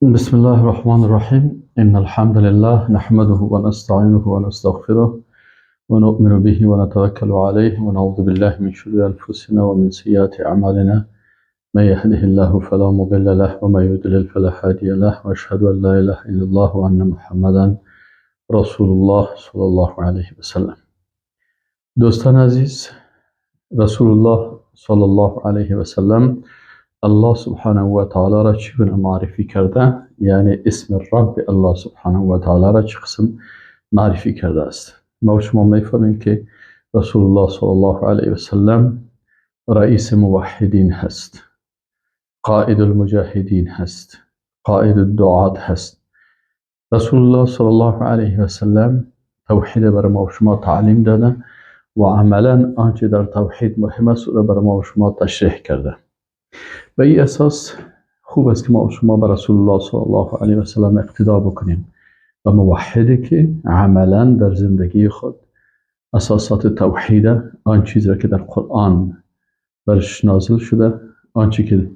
بسم الله الرحمن الرحيم إن الحمد لله نحمده ونستعينه ونستغفره ونؤمن به ونتوكل عليه ونعوذ بالله من شرور أنفسنا ومن سيئات أعمالنا من يهده الله فلا مضل له ومن يضلل فلا هادي له وأشهد أن لا إله إلا الله وأن محمدا رسول الله صلى الله عليه وسلم. دوستان عزیز، رسول الله صلی الله علیه و سلم الله سبحانه و تعالی را چگونه معرفی کرده؟ یعنی اسم رب الله سبحانه و تعالی را چه قسم معرفی کرده است؟ ما و شما میفهمیم که رسول الله صلی الله علیه و سلم رئیس موحدین هست، قائد المجاهدین هست، قائد الدعات هست. رسول الله صلی الله علیه و سلم توحید بر ما و شما تعلیم داده و عملا آنچه در توحید مهم است را بر ما و شما تشریح کرده. به این اساس خوب است که ما و شما بر رسول الله صلی الله علیه و سلم اقتدا بکنیم و موحدی که عملا در زندگی خود اساسات توحید، آن چیز را که در قرآن برش نازل شده، آنچه که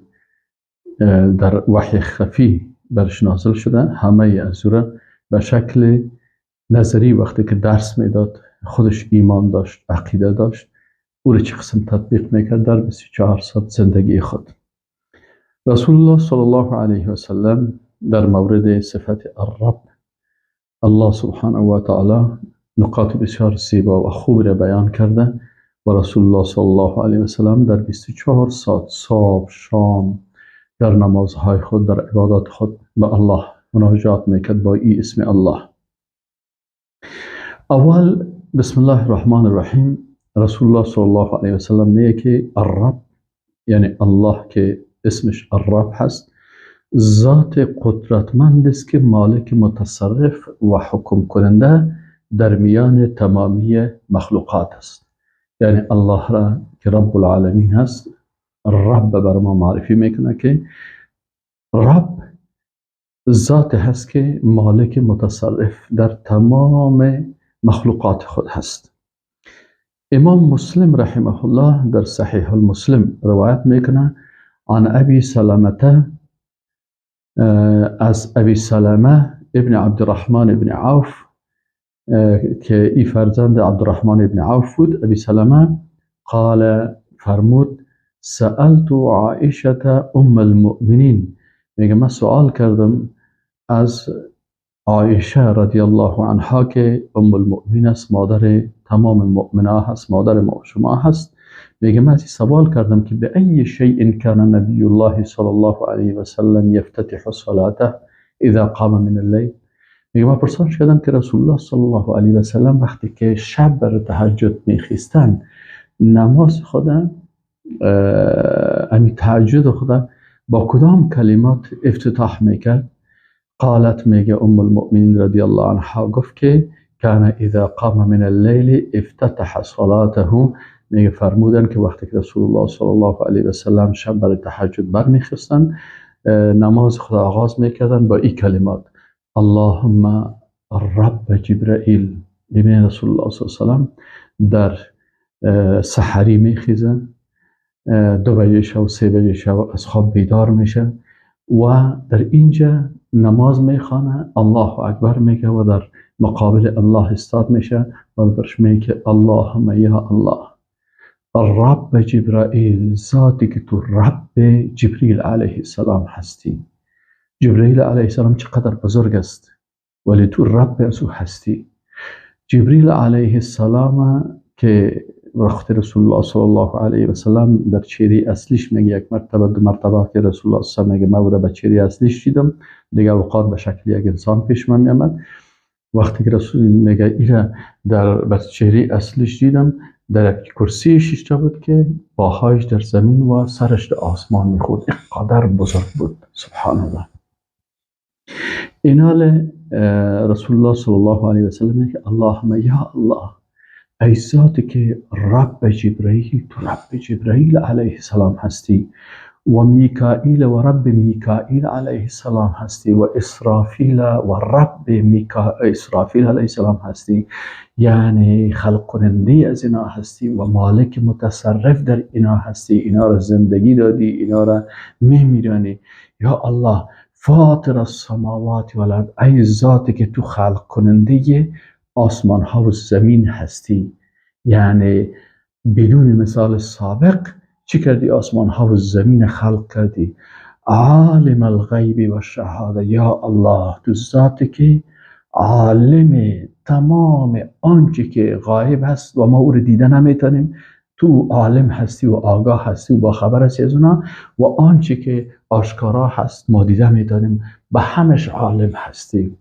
در وحی خفی برش نازل شده، همه از او را به شکل نظری وقتی که درس میداد خودش ایمان داشت، عقیده داشت، او را چه قسم تطبیق میکرد در 24 ساعت زندگی خود. رسول الله صلی الله علیه و سلم در مورد صفت الرب الله سبحانه و تعالی نقاط بسیار زیبا و خوب را بیان کرده و رسول الله صلی الله علیه و سلم در 24 ساعت صبح شام در نمازهای خود، در عبادات خود به الله مناجات میکرد با این اسم الله. اول بسم الله الرحمن الرحیم رسول الله صلی الله علیه و سلم میگه که الرب یعنی الله که اسمش الرب هست، ذات قدرتمند است که مالک متصرف و حکم کننده در میان تمامی مخلوقات است. یعنی الله را که رب العالمین هست رب بر ما معرفی میکنه که رب ذات هست که مالک متصرف در تمام مخلوقات خود هست. امام مسلم رحمه الله در صحیح المسلم روایت میکنه عن ابی سلمة از ابی سلمة ابن عبدالرحمن ابن عوف که ای فرزند عبدالرحمن ابن عوف بود. ابی سلمة قال فرمود سألت عائشة ام المؤمنین، میگه من سوال کردم از عایشه رضی الله عنها که ام المؤمنین است، مادر تمام مؤمنان هست، مادر ما و شما هست. میگه من سوال کردم که به ای شیء کان نبی الله صلی الله علیه و سلم یفتتح صلاته اذا قام من اللیل. میگه من پرسش کردم که رسول الله صلی الله علیه و سلم وقتی که شب بر تهجد میخیستن نماز خودم امی تهجد خودم با کدام کلمات افتتاح میکرد؟ قالت میگه ام المؤمنین رضی الله عنها گفت که کان اذا قام من اللیل افتتح صلاته. میگه فرمودن که وقتی که رسول الله صلی الله علیه و سلم شب برای تهجد برمیخواستن نماز خدا آغاز میکردن با این کلمات اللهم رب جبرائیل. ببین رسول الله صلی الله علیه و سلم در سحری میخیزن، 2 بجه شب و 3 بجه شب از خواب بیدار میشه و در اینجا نماز میخوانه، الله اکبر میگه و در مقابل الله استاد میشه و درش میگه اللهم یا الله رب جبرائیل، ذاتی که تو رب جبریل علیه السلام هستی. جبریل علیه السلام چقدر بزرگ است ولی تو رب از او هستی. جبریل علیه السلام که وقت رسول الله صلی الله علیه و سلم در چهره اصلیش میگه یک مرتبه 2 مرتبه که رسول الله صلی الله علیه و سلم میگه من به چهره اصلیش دیدم، دیگه اوقات به شکل یک انسان پیش من میامد. وقتی که رسول میگه اینا در چهره اصلیش دیدم، در یک کرسی شیشته بود که پاهایش در زمین و سرش در آسمان میخورد، اینقدر بزرگ بود. سبحان الله. این حال رسول الله صلی الله علیه و سلم میگه اللهم یا الله، ای ذاتی که رب جبرائیل، تو رب جبرائیل علیه السلام هستی و میکائیل و رب میکائیل علیه السلام هستی و اسرافیل و رب اسرافیل علیه السلام هستی، یعنی خلق کننده از اینا هستی و مالک متصرف در اینا هستی، اینا را زندگی دادی، اینا را میمیرانی. یا الله فاطر السماوات والارض، ای ذاتی که تو خلق کننده آسمان ها و زمین هستی. یعنی بدون مثال سابق چی کردی؟ آسمان ها و زمین خلق کردی. عالم الغیب و شهاده، یا الله تو ذاتی که عالم تمام آنچه که غایب هست و ما او رو دیده نمیتونیم، تو عالم هستی و آگاه هستی و با خبر هستی از اونا، و آنچه که آشکارا هست ما دیده میتونیم، به همش عالم هستی.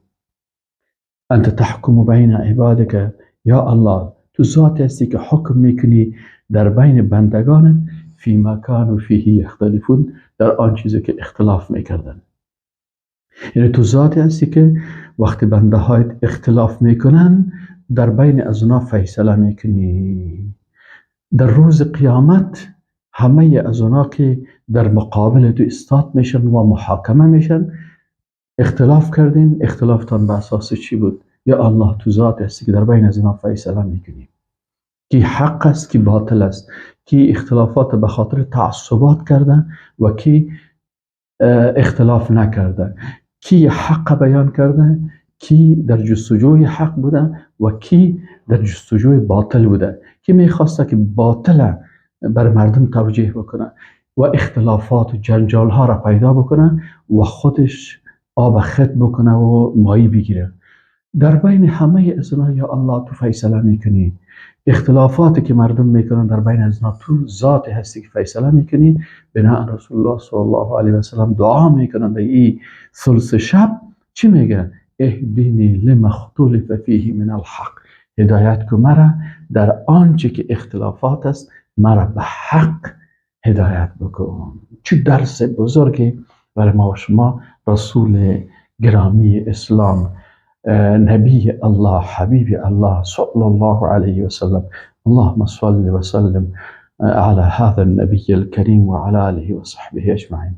انت تحکم بین عبادک، یا الله تو ذات هستی که حکم میکنی در بین بندگان، فی ما کانوا فیه یختلفون، در آن چیزی که اختلاف میکردن. یعنی تو ذات هستی که وقتی بنده های اختلاف میکنن در بین از اونا فیصله میکنی. در روز قیامت همه از اونا که در مقابل تو استاد میشن و محاکمه میشن، اختلاف کردین، اختلافتان به اساس چی بود؟ یا الله تو ذات هستی که در بین از اونا فیصله میکنی، کی حق است کی باطل است، کی اختلافات به خاطر تعصبات کردن و کی اختلاف نکرده، کی حق بیان کرده، کی در جستجوی حق بوده و کی در جستجوی باطل بوده، کی میخواسته که باطل بر مردم توجیه بکنه و اختلافات و جنجال ها را پیدا بکنه و خودش آب خط بکنه و مایی بگیره. در بین همه از اونها یا الله تو فیصله میکنی. اختلافاتی که مردم میکنن در بین از اونها تو ذات هستی که فیصله میکنی. بنا رسول الله صلی الله علیه و سلم دعا میکنن در این ثلث شب، چی میگه؟ اهدینی لما اختلف فیه من الحق، هدایت کو مرا در آنچه که اختلافات است، مرا به حق هدایت بکن. چه درس بزرگی برای ما و شما رسول گرامی اسلام، نبی الله حبیب الله صلی الله علیه و سلم. اللهم صل وسلم على هذا النبي الكريم وعلى آله وصحبه اجمعین.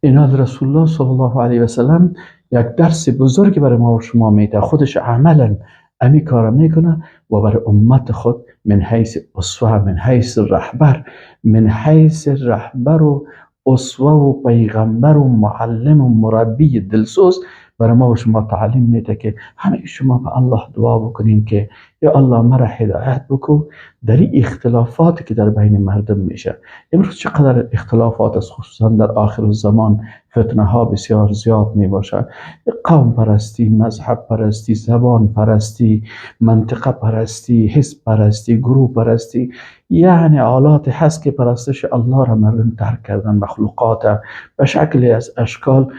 اینا رسول الله صلی الله علیه و سلم یک درس بزرگی برای ما و شما میده. خودش عملا امی کار میکنه و برای امت خود من حیث اسوه، من حیث رهبر، من حیث رهبر و اسوه و پیغمبر و معلم و مربی دلسوز برای ما و شما تعلیم میده که همه شما به الله دعا بکنیم که یا الله مرا هدایت بکن در این اختلافاتی که در بین مردم میشه. امروز چقدر اختلافات است، خصوصا در آخر الزمان فتنه ها بسیار زیاد می باشه. قوم پرستی، مذهب پرستی، زبان پرستی، منطقه پرستی، حزب پرستی، گروه پرستی، یعنی آلات هست که پرستش الله را مردم ترک کردن، مخلوقات به شکلی از اشکال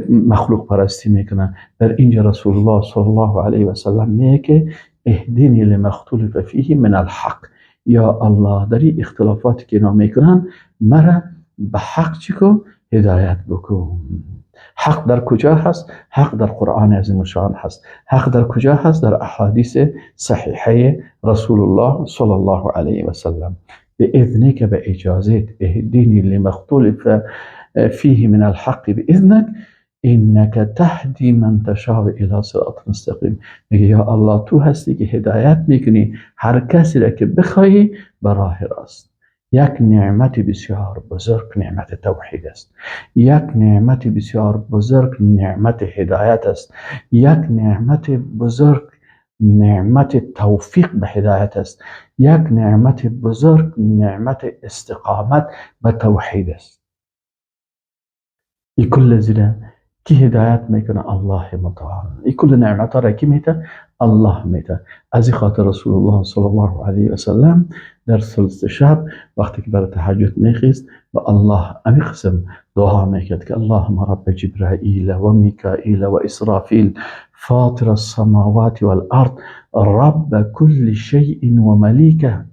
مخلوق پرستی میکنن. در اینجا رسول الله صلی الله علیه و سلم میگه که اهدینی لما اختلف فیه من الحق، یا الله در این اختلافاتی که اینا میکنن مرا به حق چی کن؟ هدایت بکن. حق در کجا هست؟ حق در قرآن عظیم الشان هست. حق در کجا هست؟ در احادیث صحیحه رسول الله صلی الله علیه و سلم. به اذنک، به اجازت، اهدینی لما اختلف فیه من الحق باذنک انک تهدی من تشاء الی صراط مستقیم. میگه یا الله تو هستی که هدایت میکنی هر کسی را که بخوای به راه راست. یک نعمت بسیار بزرگ نعمت توحید است. یک نعمت بسیار بزرگ نعمت هدایت است. یک نعمت بزرگ نعمت توفیق به هدایت است. یک نعمت بزرگ نعمت استقامت به توحید است. این کل زیره کی هدایت میکنه؟ الله متعال. این کل نعمت ها را کی میده؟ الله میده. از این خاطر رسول الله صلی الله علیه و سلم در ثلث شب وقتی که برای تهجد میخیست و الله امی قسم دعا میکرد که اللهم رب جبرائیل و میکائیل و اسرافیل فاطر السماوات والارض رب كل شيء ومليكه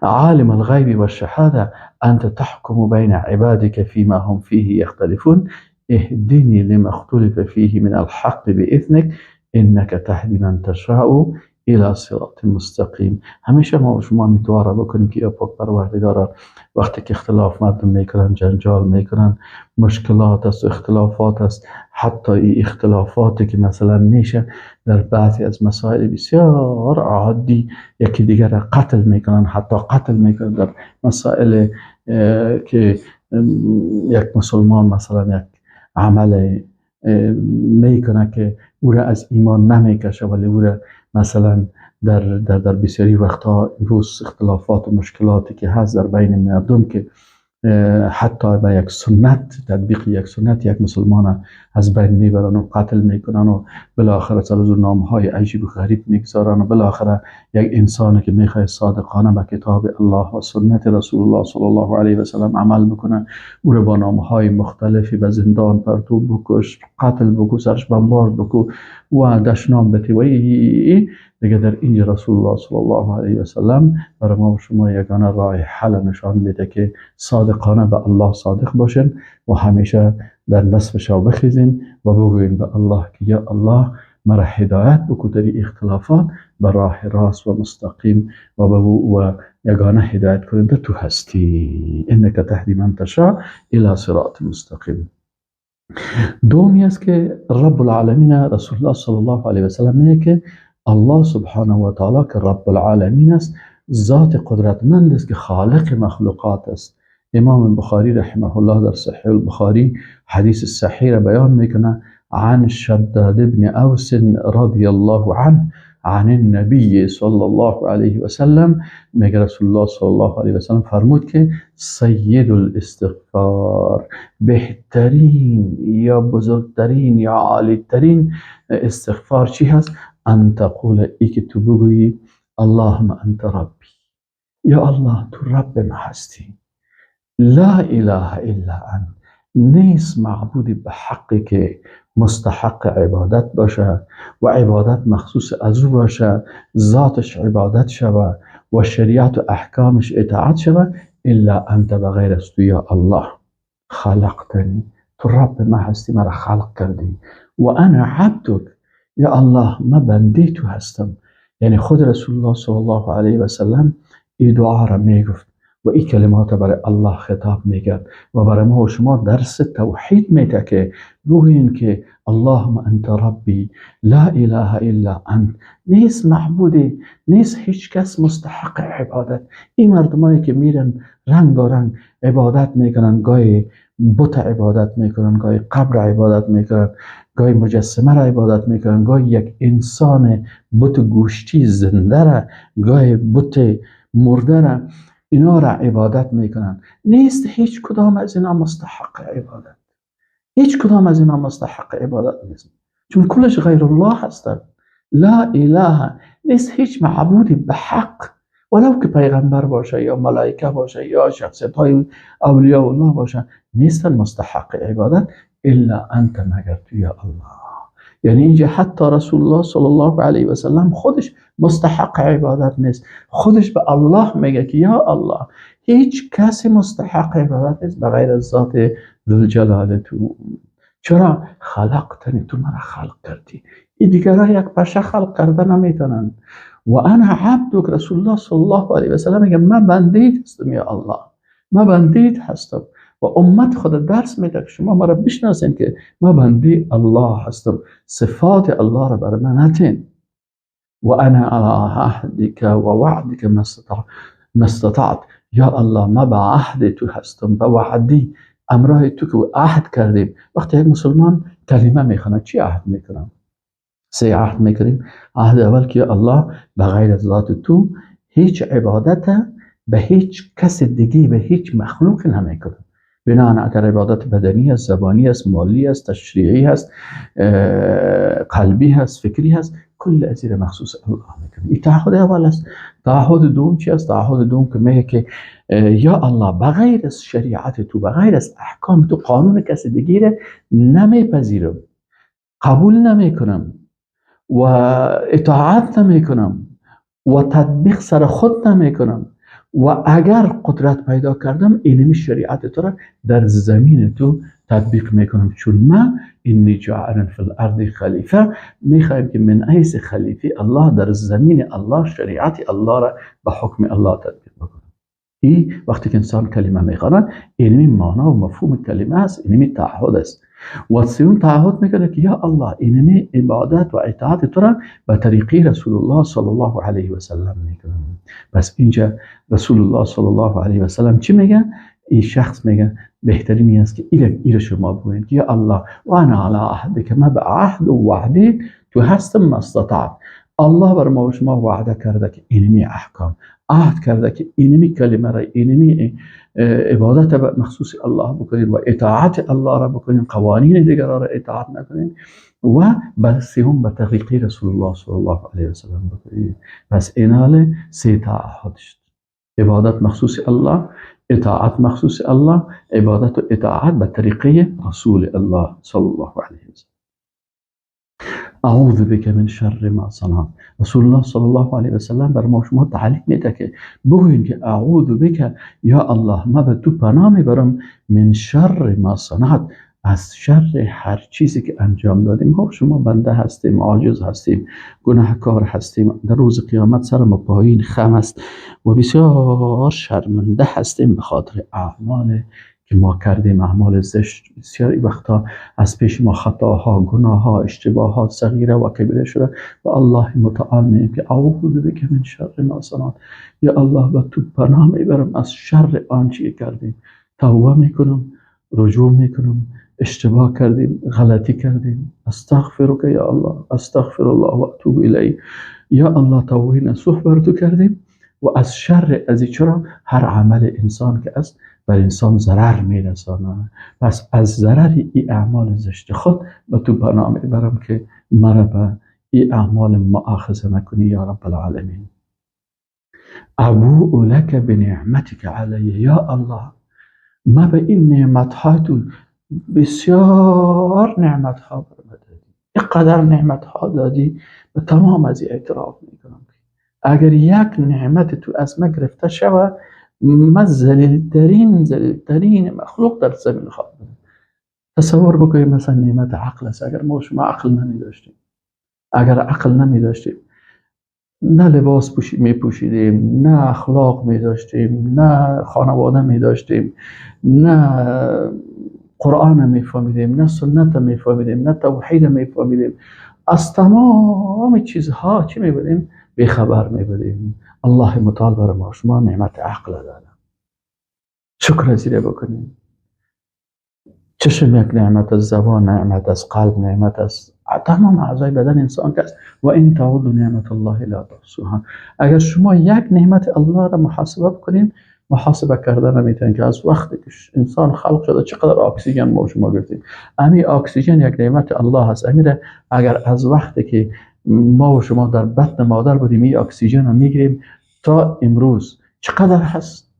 عالم الغيب والشهادة أنت تحكم بين عبادك فيما هم فيه يختلفون اهدني لما اختلف فيه من الحق بإذنك إنك تهدي من تشاء الى صراط مستقیم. همیشه ما و شما میتواره بکنیم که یا پاک پروردگارا وقتی که اختلاف مردم میکنن، جنجال میکنن، مشکلات است و اختلافات است، حتی این اختلافاتی که مثلا میشه در بعضی از مسائل بسیار عادی یکی دیگر را قتل میکنن، حتی قتل میکنن در مسائل که یک مسلمان مثلا یک عمل میکنه که او را از ایمان نمیکشه، ولی او را مثلا در بسیاری وقتها امروز اختلافات و مشکلاتی که هست در بین مردم که حتی به یک سنت، تطبیق یک سنت یک مسلمان از بین میبرن و قتل میکنن و بالاخره سر از نامهای عجیب و غریب میگذارن و بالاخره یک انسانی که میخواد صادقانه به کتاب الله و سنت رسول الله صلی الله علیه و سلم عمل بکنه، او را با نامهای مختلفی به زندان پرتو بکش، قتل بکو، سرش بمبار بکو و دشنام بتی و دیگه در اینجا رسول الله صلی الله علیه و سلم برای ما و شما یگانه راه حل نشان میده که صادقانه به الله صادق باشین و همیشه در نصفش بخیزین و بگوین به الله که یا الله مرا هدایت بکو در اختلافات به راه راست و مستقیم و یگانه هدایت کننده تو هستی، انک تهدی من تشاء الی صراط مستقیم. دومی است که رب العالمین رسول الله صلی الله علیه و سلم میگه که الله سبحانه و تعالی که رب العالمین است، ذات قدرتمند است که خالق مخلوقات است. امام بخاری رحمه الله در صحیح البخاری حدیث صحیح را بیان میکنه عن شداد ابن اوس رضی الله عنه عن النبی صلی الله علیه و سلم، میگه رسول الله صلی الله علیه و سلم فرمود که سید الاستغفار، بهترین یا بزرگترین یا عالیترین استغفار چی هست؟ ان تقول، ای که تو بگویی اللهم انت ربی، یا الله تو رب ما هستی، لا اله الا انت، نیست معبودی به حقی که مستحق عبادت باشه و عبادت مخصوص از او باشه، ذاتش عبادت شوه و شریعت و احکامش اطاعت شوه، الا انت، بغیر از تو یا الله، خلقتنی، تو رب ما هستی، مرا خلق کردی، و انا عبدک، یا الله ما بنده تو هستم. یعنی خود رسول الله صلی الله علیه و سلم این دعا را میگفت و این کلمات برای الله خطاب میکرد و برای ما و شما درس توحید میده که بگوییم که اللهم انت ربی لا اله الا انت، نیست معبودی، نیست هیچ کس مستحق عبادت. این مردمایی که میرن رنگ و رنگ عبادت میکنن، گاهی بت عبادت میکنن، گاهی قبر عبادت میکنن، گاهی مجسمه را عبادت میکنن، گاهی یک انسان بت گوشتی زنده را، گاهی بت مرده را، اینا را عبادت میکنن. نیست هیچ کدام از اینا مستحق عبادت، هیچ کدام از اینا مستحق عبادت نیست، چون کلش غیر الله هستند. لا اله، نیست هیچ معبودی به حق، ولو که پیغمبر باشه یا ملائکه باشه یا شخصیت های اولیاء الله باشه، نیستن مستحق عبادت الا انت، مگر تو یا الله. یعنی اینجا حتی رسول الله صلی الله علیه و سلم خودش مستحق عبادت نیست، خودش به الله میگه که یا الله هیچ کسی مستحق عبادت نیست بغیر از ذات ذوالجلال تو. چرا؟ خلقتنی، تو مرا خلق کردی، این دیگرها یک پشه خلق کرده نمیتونن. و انا عبدک، رسول الله صلی الله علیه و سلم میگه من بندیت هستم یا الله، من بندیت هستم و امت خود درس میده که شما مرا بشناسین که من بنده الله هستم، صفات الله را بر من نتین. و انا على عهدك و وعدك ما استطعت، یا الله ما به عهد تو هستم، به وعدی امرای تو که عهد کردیم. وقتی یک مسلمان کلمه میخونه چی عهد میکنم؟ سه عهد میکنیم. عهد اول که یا الله بغیر از ذات تو هیچ عبادت به هیچ کس دیگه، به هیچ مخلوق نمیکنم. بنابراین اگر عبادت بدنی است، زبانی است، مالی است، تشریعی است، قلبی است، فکری است، کل از این مخصوص الله میکنه. این تعهد اول است. تعهد دوم چی است؟ تعهد دوم که میگه که یا الله بغیر از شریعت تو، بغیر از احکام تو، قانون کسی دیگه نمیپذیرم، قبول نمیکنم و اطاعت نمیکنم و تطبیق سر خود نمیکنم و اگر قدرت پیدا کردم اینمی شریعت تو را در زمین تو تطبیق میکنم، چون من اینی جاعل فی الارض خلیفه، میخوایم که من حیث خلیفه الله در زمین الله شریعت الله را به حکم الله تطبیق بکنم. این وقتی که انسان کلمه میخواند اینمی معنا و مفهوم کلمه است، اینمی تعهد است. و سوم تعهد میکنه که یا الله اینمی عبادت و اطاعت تو را به طریقی رسول الله صلی الله علیه و سلم میکنم. پس اینجا رسول الله صلی الله علیه و سلم چی میگه؟ این شخص میگه بهترینی است که ایره شما بگویید که یا الله و انا علی عهدک، ما به عهد و وعده تو هستم ما استطعت. الله بر ما و شما وعده کرده که اینمی احکام، عهد کرده که اینمی کلمه را، اینمی عبادت مخصوص الله بکنید و اطاعت الله را بکنید، قوانین دیگر را اطاعت نکنید و سوم به طریق رسول الله صلی الله علیه و سلم بکنید. پس ایناله سه تعهد شد: عبادت مخصوص الله، اطاعت مخصوص الله، عبادت و اطاعت به طریقه رسول الله صلی الله علیه و سلم. اعوذ بک من شر ما صنعت. رسول الله صلی الله علیه و سلم بر ما شما تعلیم میده که بگویید که اعوذ بک، یا الله ما به تو پناه میبرم، من شر ما صنعت، از شر هر چیزی که انجام دادیم. ما شما بنده هستیم، عاجز هستیم، گناهکار هستیم، در روز قیامت سر ما پایین خم است و بسیار شرمنده هستیم به خاطر اعمال که ما کردیم، اعمال زشت. بسیاری وقتا از پیش ما خطاها، گناهها، اشتباهات صغیره و کبیره شده و الله متعال میگه که اعوذ بک من شر ما صنعت، یا الله به تو پناه میبرم از شر آنچه کردیم. توبه میکنم، رجوع میکنم، اشتباه کردیم، غلطی کردیم، استغفرک یا الله، استغفر الله و اتوب الیه. یا الله توبه نصوح بر تو کردیم و از شر از چرا هر عمل انسان که است بر انسان ضرر میرسانه. پس از ضرر این اعمال زشت خود به تو پناه میبرم که مرا به این اعمال مؤاخذه نکنی یا رب العالمین. ابوء لک بنعمتک علی، یا الله ما به این نعمت ها تو بسیار نعمت ها بر دادی، اینقدر نعمت ها دادی و تمام از اعتراف میکنم. اگر یک نعمت تو از ما گرفته شود، ما ذلیل‌ترین مخلوق در زمین خواهد بود. تصور بکنید مثلا نعمت عقل است. اگر ما شما عقل نمی داشتیم، اگر عقل نمی داشتیم، نه لباس می پوشیدیم، نه اخلاق می داشتیم، نه خانواده می داشتیم، نه قرآن می فهمیدیم، نه سنت می فهمیدیم، نه توحید می فهمیدیم، از تمام چیزها چی می بودیم؟ بیخبر می بودیم. الله متعال بر ما شما نعمت عقل داده، شکر از این بکنیم. چشم یک نعمت از، زبان نعمت از، قلب نعمت از، تمام اعضای بدن انسان که است. و این تعودوا نعمت الله لا تحصوها. اگر شما یک نعمت الله را محاسبه بکنین، محاسبه کردن نمیتونین که از وقتی که انسان خلق شده چقدر اکسیژن ما شما گرفتیم. امی اکسیژن یک نعمت الله هست. امیره اگر از وقتی که ما و شما در بطن مادر بودیم این اکسیژن رو میگیریم تا امروز چقدر هست؟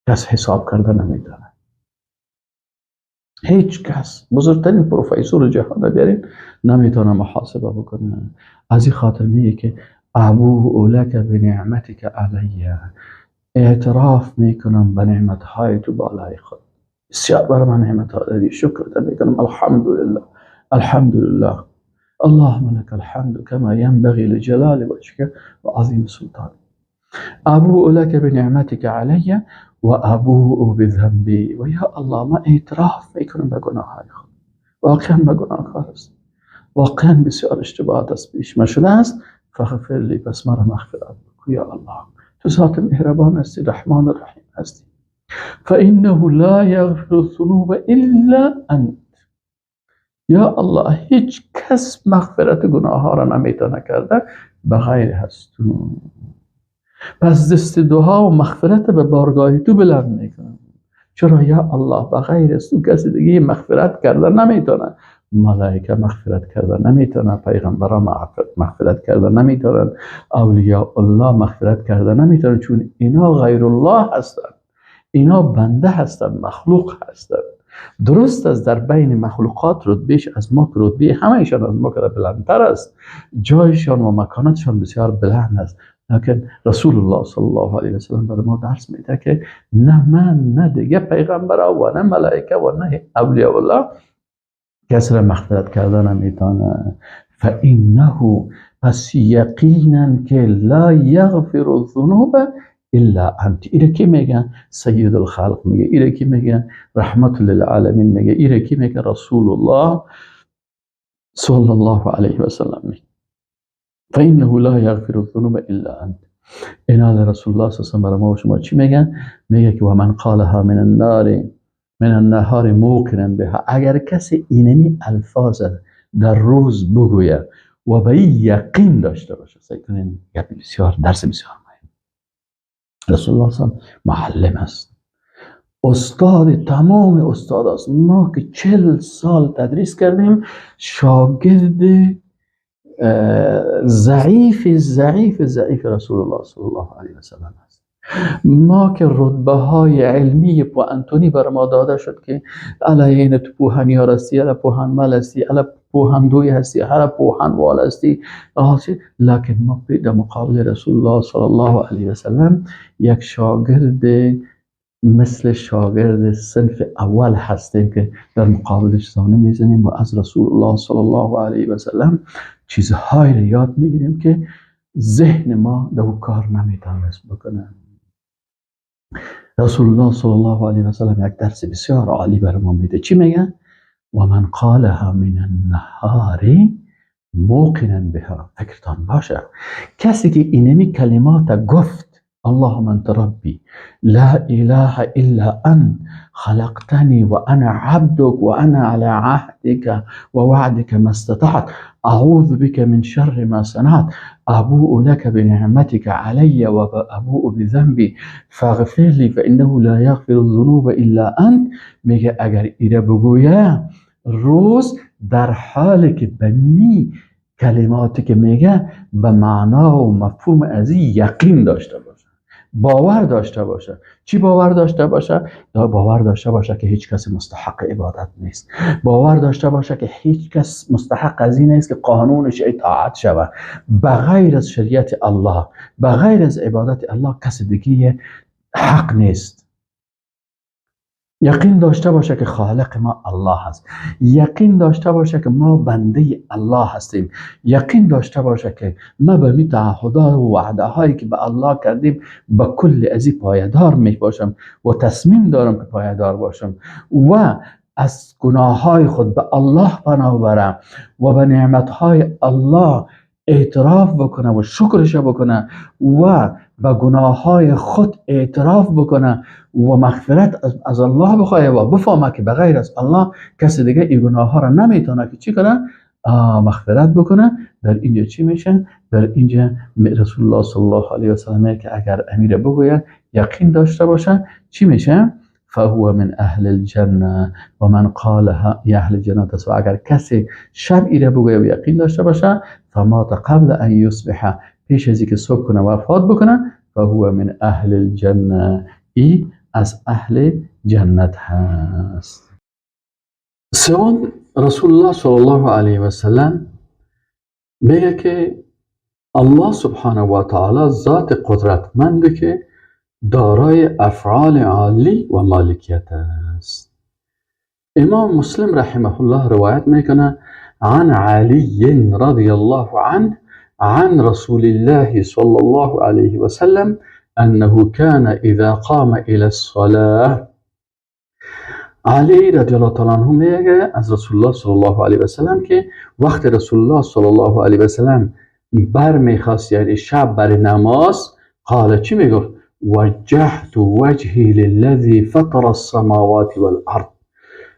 کس حساب کردن نمیتونه. هیچ کس، بزرگترین پروفسور جهان بیارین نمیتونه محاسبه بکنه. از این خاطر میگه که ابوء لک بنعمتک علی، اعتراف میکنم به نعمتهای تو بالای خود. بسیار بر من نعمت ها دادی، شکرت میکنم. الحمدلله، الحمدلله، اللهم لك الحمد كما ينبغي لجلال وجهك وعظيم سلطانك. ابوء لك بنعمتك علی و ابوء بذنبی، و یا الله ما اعتراف میکنم به گناههای خود. واقعا به گناهکار است، واقعا بسیار اشتباهات است پیش ما شده است. فاغفر لی، پس مرا مغفرت بکن یا الله. تو ذات مهربان هستی، رحمان الرحیم هستی. فانه لا یغفر الذنوب الا انت، یا الله هیچ کس مغفرت گناه ها را نمیتونه کرده بغیر از تو. پس دست دعا و مغفرت به بارگاه تو بلند میکنم. چرا یا الله بغیر از تو کسی دیگه مغفرت کرده نمیتونه. ملائکه مغفرت کرده نمیتونه، پیغمبران مغفرت کرده نمیتونن، اولیاء الله مغفرت کرده نمیتونن، چون اینا غیر الله هستن، اینا بنده هستن، مخلوق هستن. درست است در بین مخلوقات رتبهش از ما که رتبه همهشان از ما که بلندتر است، جایشان و مکانتشان بسیار بلند است. لکن رسول الله صلی الله علیه و سلم برای ما درس میده که نه من، نه دیگه پیغمبرها و نه ملائکه و نه اولیاء الله کسی را مغفرت کردن نمیتونه. فانه، پس یقینا که لا یغفر الذنوب الا انت. ایره کی میگن؟ سید الخلق میگه. ایره کی میگن؟ رحمت للعالمین میگه. ایره کی میگه؟ رسول الله صلی الله علیه و سلم میگه. فانه لا یغفر الذنوب الا انت. اینا رسول الله صلی الله علیه و سلم برای ما و شما چی میگن؟ میگه که و من قالها من النار من النهار موقنا بها، اگر کسی اینمی الفاظ در روز بگوید و به یقین داشته باشه. سیدتون گپ بسیار درس بسیار مهم. رسول الله صلی الله علیه و معلم است، استاد تمام استاد است. ما که 40 سال تدریس کردیم، شاگرد ضعیف رسول الله صلی الله علیه و سلم است. ما که رتبه های علمی پوانتونی بر ما داده شد که علیه تو پوهن یار هستی، علی پوهن مل هستی، علی پوهن دوی هستی، علی پوهن وال هستی، لکن ما در مقابل رسول الله صلی الله علیه و سلم یک شاگرد مثل شاگرد صنف اول هستیم که در مقابلش زانو میزنیم و از رسول الله صلی الله علیه و سلم چیزهایی رو یاد میگیریم که ذهن ما در کار نمیتونست بکنه. رسول الله صلی الله علیه و سلم یک درس بسیار عالی بر ما میده. چی میگه؟ و من قالها من النهار موقنا بها. فکرتان باشه کسی که اینمی کلمات گفت، اللهم انت ربي لا اله الا انت خلقتني وانا عبدك وانا على عهدك ووعدك ما استطعت اعوذ بك من شر ما صنعت ابوء لك بنعمتك علي وابوء بذنبي فاغفر لي فانه لا يغفر الذنوب الا انت. میگه اگر ایره بگویه روز در حالی که بمی کلماتی که میگه به معنا و مفهوم از یقین داشته باشه، باور داشته باشه. چی باور داشته باشه؟ باور داشته باشه که هیچ کس مستحق عبادت نیست، باور داشته باشه که هیچ کس مستحق از این نیست که قانونش اطاعت شود. بغیر از شریعت الله، بغیر از عبادت الله کس دیگه حق نیست. یقین داشته باشه که خالق ما الله هست، یقین داشته باشه که ما بنده الله هستیم، یقین داشته باشه که ما به می تعهدات و وعده هایی که به الله کردیم به کل ازی پایدار می باشم و تصمیم دارم که پایدار باشم و از گناه های خود به الله پناه برم و به نعمت های الله اعتراف بکنه و شکرش بکنه و به گناه های خود اعتراف بکنه و مغفرت از الله بخواه و بفهمه که بغیر از الله کسی دیگه این گناه ها را نمیتونه که چی کنه؟ مغفرت بکنه. در اینجا چی میشه؟ در اینجا رسول الله صلی الله علیه و سلم که اگر امیر بگوید یقین داشته باشه چی میشه؟ فهو من اهل الجنه و من قالها اهل الجنه است. و اگر کسی شب ایره بگوید و یقین داشته باشه فمات قبل ان یصبح، پیش از اینکه صبح کنه وفات بکنه، فهو من اهل الجنه، ای از اهل جنت هست. سوم رسول الله صلی الله علیه و سلم میگه که الله سبحانه و تعالی ذات قدرتمند که دارای افعال عالی و مالکیت است. امام مسلم رحمه الله روایت میکنه عن علی رضی الله عنه عن رسول الله صلی الله علیه و سلم انه كان اذا قام الى الصلاه. علی رضی الله تعالی عنه میگه از رسول الله صلی الله علیه و سلم که وقت رسول الله صلی الله علیه و سلم بر میخواست یعنی شب بر نماز، قال چی میگفت؟ وجهت وجهی للذی فطر السماوات والارض،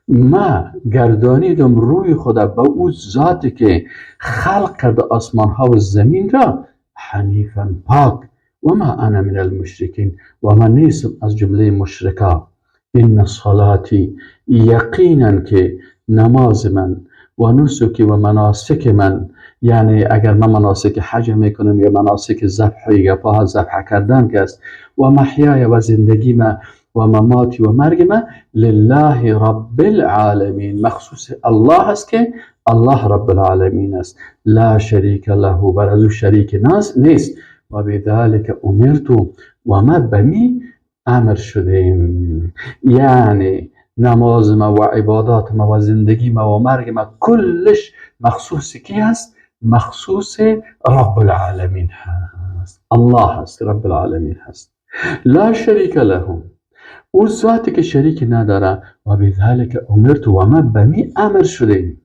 ما گردانیدم روی خدا به او ذاتی که خلق کرده آسمان ها و زمین را، حنیفا پاک، و ما انا من المشرکین، و من نیستم از جمله مشرکا. این صلاتی، یقینا که نماز من و نسکی و مناسک من، یعنی اگر من مناسک حج میکنم یا مناسک ذبح یا پا ذبح کردن که است، و محیای و زندگی من و مماتی و مرگ من لله رب العالمین، مخصوص الله است که الله رب العالمین است، لا شریک له، بر از او شریک نیست، و بذلك امرت، و ما بمی امر شدیم. یعنی نماز ما و عبادات ما و زندگی ما و مرگ ما کلش مخصوص کی هست؟ مخصوص رب العالمین هست، الله هست، رب العالمین هست. لا شریک لهم، او ذاتی که شریک نداره، و بذلك امرت، و ما بمی امر شدیم.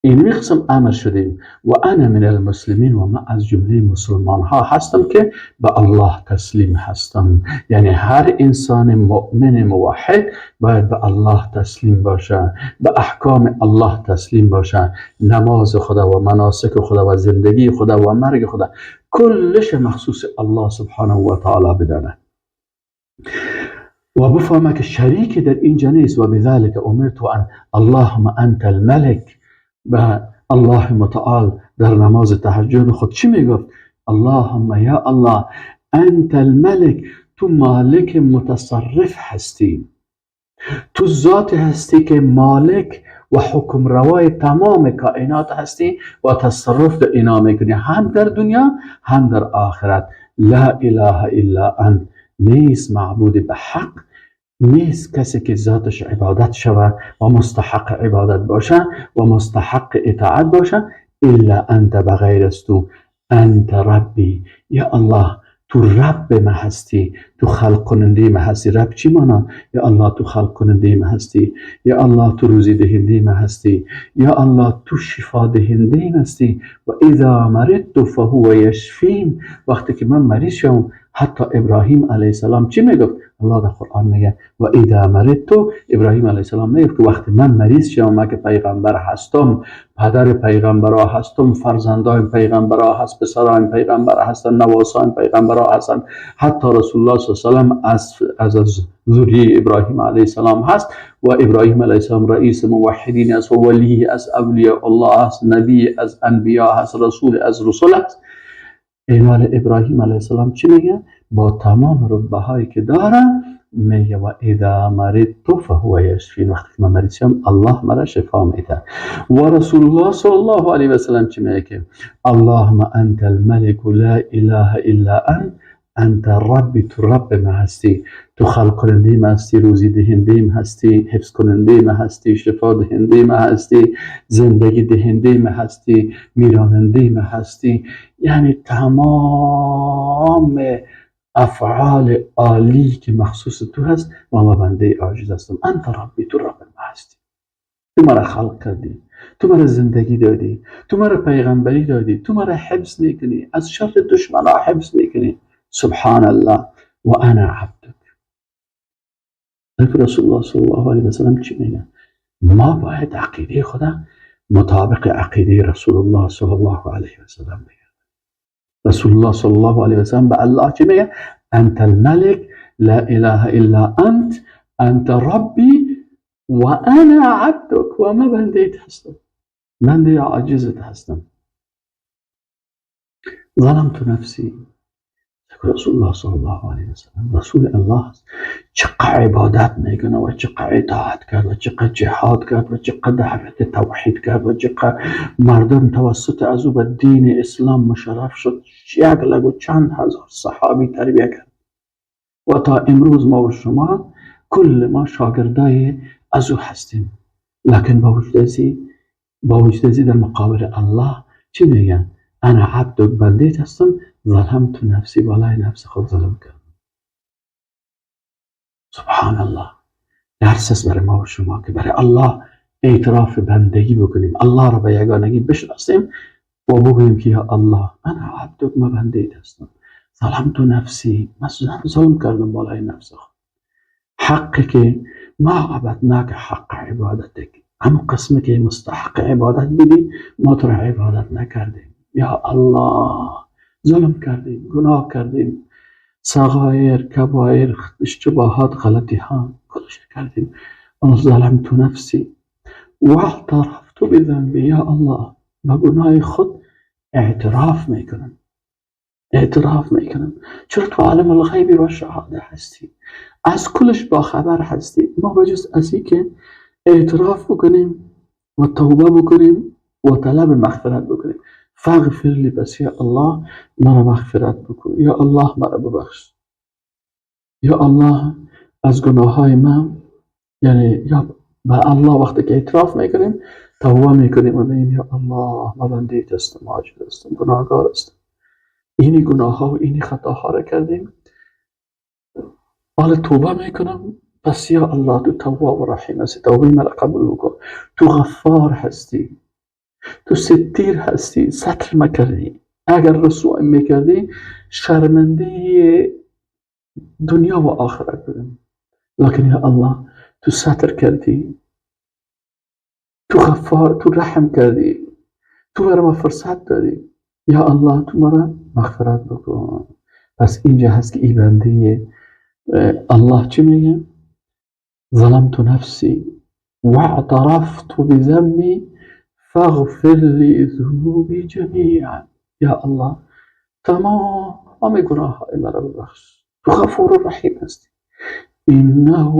این قسم امر شدیم و انا من المسلمین و من از جمله مسلمان ها هستم که به الله تسلیم هستم. یعنی هر انسان مؤمن موحد باید به الله تسلیم باشه، به احکام الله تسلیم باشه. نماز خدا و مناسک خدا و زندگی خدا و مرگ خدا کلش مخصوص الله سبحانه و تعالی بدانه و بفهمه که شریکی در اینجا نیست. و بذلك امرت ان اللهم انت الملك. به الله متعال در نماز تهجد خود چی میگفت؟ اللهم یا الله انت الملك، تو مالک متصرف هستی، تو ذات هستی که مالک و حکم روای تمام کائنات هستی و تصرف در اینا میکنی، هم در دنیا هم در آخرت. لا اله الا انت، نیست معبود به حق، نیست کسی که ذاتش عبادت شود و مستحق عبادت باشه و مستحق اطاعت باشه الا انت، بغیر از تو. انت ربی، یا الله تو رب ما هستی، تو خلق کننده ما هستی. رب چی مانا؟ یا الله تو خلق کننده ما هستی، یا الله تو روزی دهنده ما هستی، یا الله تو شفا دهنده ما هستی. و اذا مرضت فهو یشفین، وقتی که من مریض شم. حتی ابراهیم علیه السلام چی میگفت؟ الله در قرآن میگه و اذا مرضت، ابراهیم علیه السلام میگفت وقتی من مریض شم، من که پیغمبر هستم، پدر پیغمبرها هستم، فرزندای پیغمبرها هست، پسران پیغمبر هستن، نواسان پیغمبرها هستن، حتی رسول الله صلی الله علیه و آله از ذریه ابراهیم علیه السلام هست. و ابراهیم علیه السلام رئیس موحدین است و ولی از اولیاء الله است، نبی از انبیا هست، رسول از رسول است. اینال ابراهیم علیه السلام چی میگه؟ با تمام رتبه هایی که داره میگه و اذا مرضت فهو یشفین، وقتی که من مریض شم الله مرا شفا میده. و رسول الله صلی الله علیه و سلم چی میگه؟ اللهم انت الملك لا اله الا انت ربی، تو رب ما هستی، تو خلق کننده ما هستی، روزی دهنده ما هستی، حفظ کننده ما هستی، شفا دهنده ما هستی، زندگی دهنده ما هستی، میراننده ما هستی. یعنی تمام افعال عالی که مخصوص تو هست و ما بنده عاجز هستم. انت ربی، تو رب ما هستی، تو مرا خلق کردی، تو مرا زندگی دادی، تو مرا پیغمبری دادی، تو مرا حفظ میکنی، از شر دشمنا حفظ میکنی. سبحان الله و انا عبدک. رسول الله صلی الله علیه و سلم چی میگه؟ ما باید عقیده خدا مطابق عقیده رسول الله صلی الله علیه و سلم بگه. رسول الله صلی الله علیه و سلم به الله چی میگه؟ انت الملك لا اله الا انت ربی و انا عبدک، و ما بندیت هستم، بنده عاجزت هستم. ظلمت نفسی. رسول الله صلی الله علیه و سلم رسول الله است، چقدر عبادت میکنه و چقدر اطاعت کرد و چقدر جهاد کرد و چقدر دعوت توحید کرد و چقدر مردم توسط از او به دین اسلام مشرف شد. یک لگو چند هزار صحابی تربیت کرد و تا امروز ما و شما کل ما شاگردای از او هستیم. لکن با وجود ازی در مقابل الله چی میگن؟ انا عبدک، بندیت هستم، ظلمت نفسی، بالای نفس خود ظلم کردم. سبحان الله. درس است برای ما و شما که برای الله اعتراف بندگی بکنیم، الله را به یگانگی بشناسیم و بگوییم که یا الله انا عبدک، ما بندیت هستم، ظلمت نفسی، من ظلم کردم بالای نفس خود. حقی که ما عبدناک حق عبادتک، هم قسمی که مستحق عبادت بودی ما تو را عبادت نکردیم. یا الله ظلم کردیم، گناه کردیم، صغایر، کبایر، اشتباهات، غلطی ها کلش کردیم. ظلمت نفسی و اعترفت بذنبی، یا الله با گناه خود اعتراف میکنم. چرا تو عالم الغیبی و شهاده هستی، از کلش با خبر هستی. ما بجز از این که اعتراف بکنیم و توبه بکنیم و طلب مغفرت بکنیم. فاغفر لی، بس یا الله مرا مغفرت بکن، یا الله مرا ببخش، یا الله از گناه های من. یعنی یا با الله وقتی که اعتراف میکنیم توبه میکنیم و میگیم یا الله ما بنده هستم، عاجز هستم، گناهکار هستم، اینی گناه ها و اینی خطا ها را کردیم، حالا توبه میکنم. پس یا الله تو تواب و رحیم هستی، توبه مرا قبول بکن، تو غفار هستی، تو ستیر هستی، ستر مکردی. اگر رسوای میکردی شرمنده دنیا و آخرت بودیم، لكن یا الله تو ستر کردی، تو غفار، تو رحم کردی، تو برای ما فرصت دادی. یا الله تو مرا مغفرت بکن. پس اینجا هست که ای بنده الله چی میگه؟ ظلمت نفسی واعترفت بذنبی فاغفر لی ذنوبی جمیعا. یا الله تمام گناه های مرا ببخش، تو غفور رحیم هستی. انه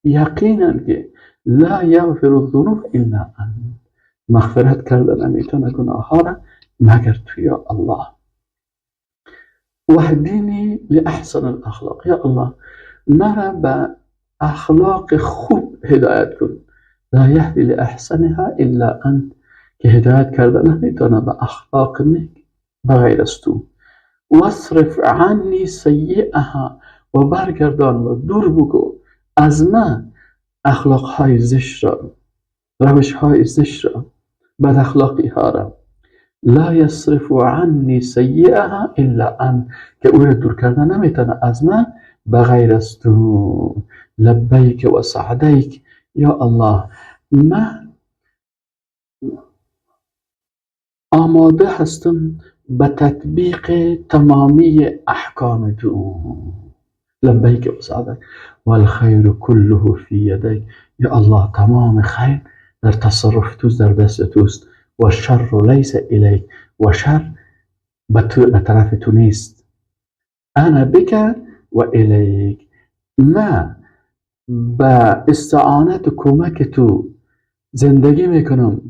یقینا که لا یغفر الذنوب الا انت، مغفرت کردن نمیتونه گناه ها را مگر تو. یا الله واهدینی لاحسن الاخلاق. یا الله مرا به اخلاق خوب هدایت کن. لا یهدی لاحسنها الا انت، که هدایت کردن نمیتونه به اخلاق نیک بغیر از تو. واصرف عنی سیئها، و برگردان و دور بگو از من اخلاق های زشت را، روش های زشت را، بد اخلاقی ها را. لا یصرف عنی سیئها الا انت، که او را دور کردن نمیتونه از من بغیر از تو. لبیک و سعدیک. یا الله من آماده هستم به تطبیق تمامی احکام تو. لبیک و سعدیک والخیر کله فی یدیک. یا الله تمام خیر در تصرف توست، در دست توست. و شر لیس الیک، و شر به طرف تو نیست. انا بک و الیک، من به استعانت و کمک تو زندگی میکنم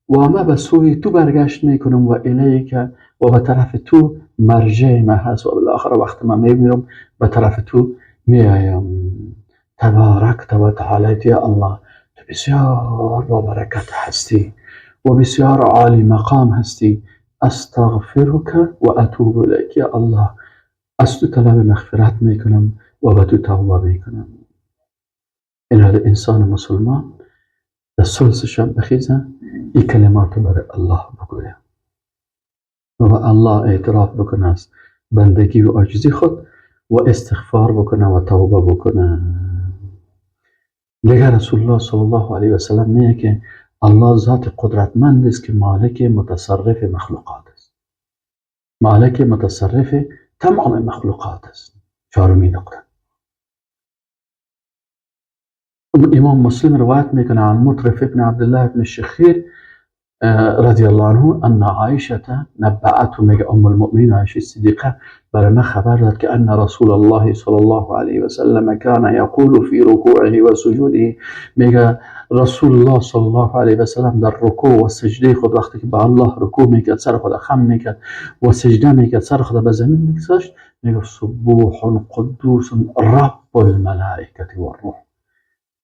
و من به سوی تو برگشت میکنم. و الیک، و به طرف تو مرجع من هست، و بالاخره وقت من میمیرم به طرف تو میایم. تبارکت و تعالیت. یا الله تو بسیار با برکت هستی و بسیار عالی مقام هستی. استغفرک و اتوب الیک. یا الله از تو طلب مغفرت میکنم و به تو توبه میکنم. این انسان مسلمان در ثلث شب بخیزه این کلمات رو برای الله بگوید و به الله اعتراف بکنه از بندگی و عاجزی خود و استغفار بکنه و توبه بکنه. دیگر رسول الله صلی الله علیه و سلم میگه که الله ذات قدرتمند است که مالک متصرف مخلوقات است، مالک متصرف تمام مخلوقات است. چهارمین نقطه، امام مسلم روایت میکنه عن مطرف ابن عبدالله ابن الشخير رضی الله عنه ان عائشه نبأته، میگه ام المؤمنین عایشه صدیقه برای من خبر داد که ان رسول الله صلی الله علیه و سلم کان یقول فی رکوعه و سجوده، میگه رسول الله صلی الله علیه و سلم در رکوع و سجده خود وقتی که به الله رکوع میکرد، سر خود خم میکرد و سجده میکرد، سر خود به زمین میگذاشت، میگه سبوح قدوس رب الملائکه والروح.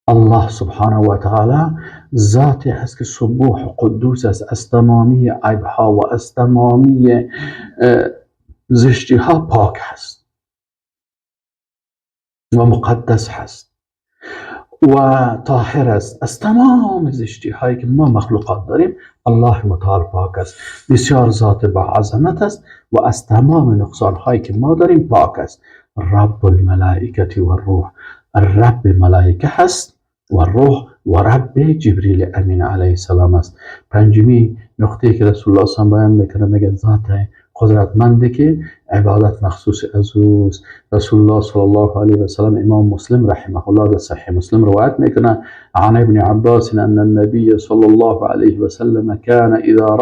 الله سبحانه و تعالی ذاتی هست که سبوح قدوس است، از تمامی عیبها و از تمامی زشتی ها پاک هست و مقدس هست و طاهر است. از تمام زشتی هایی که ما مخلوقات داریم الله متعال پاک است، بسیار ذات با عظمت است و از تمام نقصان هایی که ما داریم پاک است. رب الملائکه و الروح، رب ملائکه هست و روح و رب جبریل امین علیه السلام است. پنجمی نقطه که رسول الله صلی الله علیه و آله میکنه، میگه ذات قدرتمنده که عبادت مخصوص از اوست. رسول الله صلی الله علیه و سلم، امام مسلم رحمه الله در صحیح مسلم روایت میکنه عن ابن عباس ان النبي صلی الله علیه و سلم كان اذا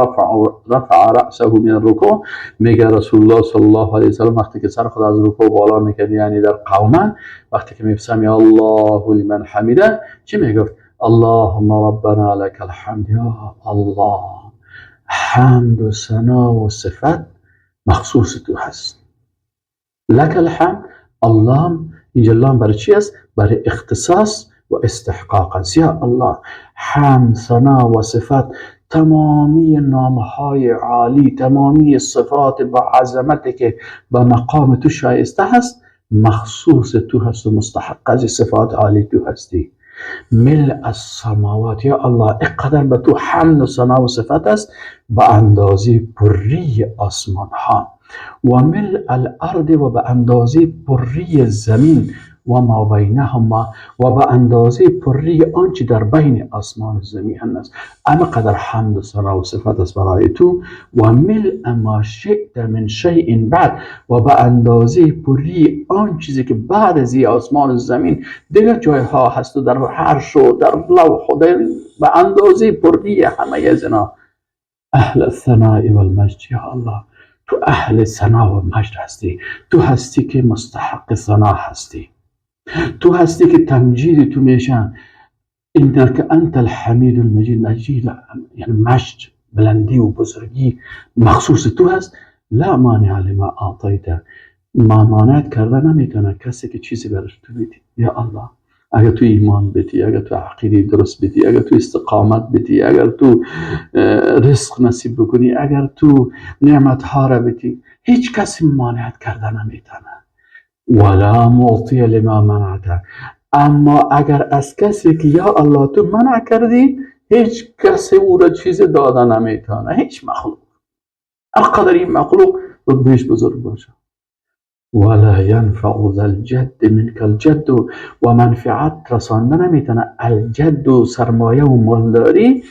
رفع رأسه من الركوع، میگه رسول الله صلی الله علیه و سلم وقتی که سر خود از رکوع بالا میکرد، یعنی در قوما وقتی که میفسمی الله لمن حمیده، چی میگفت؟ اللهم ربنا لك الحمد. یا الله حمد و ثنا و صفت مخصوص تو هست. لك الحمد، الله اینجا لام برای چی است؟ برای اختصاص و استحقاق است. یا الله حمد، ثنا و صفت، تمامی نامهای عالی، تمامی صفات با عظمتی که به مقام تو شایسته هست مخصوص تو هست و مستحق از صفات عالی تو هستی. ملء السماوات، یا الله اقدر به تو حمد و ثنا و صفت است به اندازه پری آسمان ها، و ملء الارض و به اندازه پری زمین، و ما بینهما و به اندازه پری آنچه در بین آسمان و زمین است. اما قدر حمد و ثنا و صفت است برای تو. و ملء ما شئت من شیء بعد، و به اندازه پری آن چیزی که بعد از آسمان و زمین دیگر جایها هست و در عرش و در لوح و به اندازه پری همه از اینا. اهل الثناء والمجد، یا الله تو اهل ثنا و مجد هستی، تو هستی که مستحق ثنا هستی، تو هستی که تمجید تو میشن. انک انت الحمید المجید، مجید یعنی مجد، بلندی و بزرگی مخصوص تو هست. لا مانع لما اعطیت، مانعت کرده نمیتونه کسی که چیزی برش تو بدی. یا الله اگر تو ایمان بدی، اگر تو عقیده درست بدی، اگر تو استقامت بدی، اگر تو رزق نصیب بکنی، اگر تو نعمت ها را بدی، هیچ کسی مانعت کرده نمیتونه. ولا معطی لما منعت، اما اگر از کسی که یا الله تو منع کردی، هیچ کسی او را چیز داده نمیتونه، هیچ مخلوق، اقدر این مخلوق رتبهش بزرگ باشه. ولا ينفع ذا الجد منك الجد، و منفعت رسانده نمیتونه الجد سرمایه و مالداری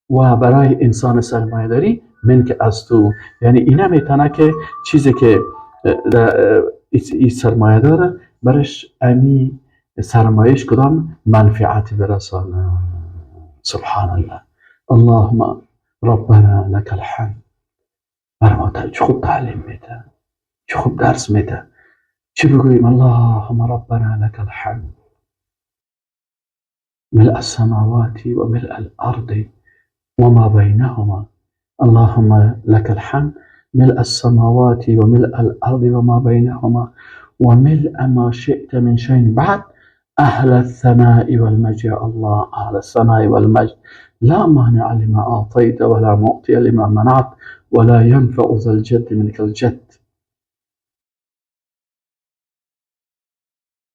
و برای انسان سرمایه داری منک از تو، یعنی این نمیتونه که چیزی که این سرمایه داره برش امی سرمایش کدام منفعت برسانه. سبحان الله. اللهم ربنا لك الحمد. برما چه خوب تعلیم میده، چه خوب درس میده. چی بگوییم؟ اللهم ربنا لك الحمد ملء السماوات و ملء الارض وما بينهما. اللهم لك الحمد ملء السماوات وملء الأرض وما بينهما وملء ما شئت من شيء بعد. أهل الثناء والمجد، يا الله أهل الثناء والمجد، لا مانع لما أعطيت ولا معطي لما منعت ولا ينفع ذا الجد منك الجد.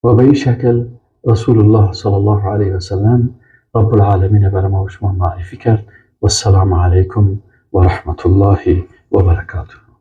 وبأي شكل رسول الله صلى الله عليه وسلم رب العالمين برما و شما معرفی کرد. والسلام عليكم ورحمة الله وبركاته.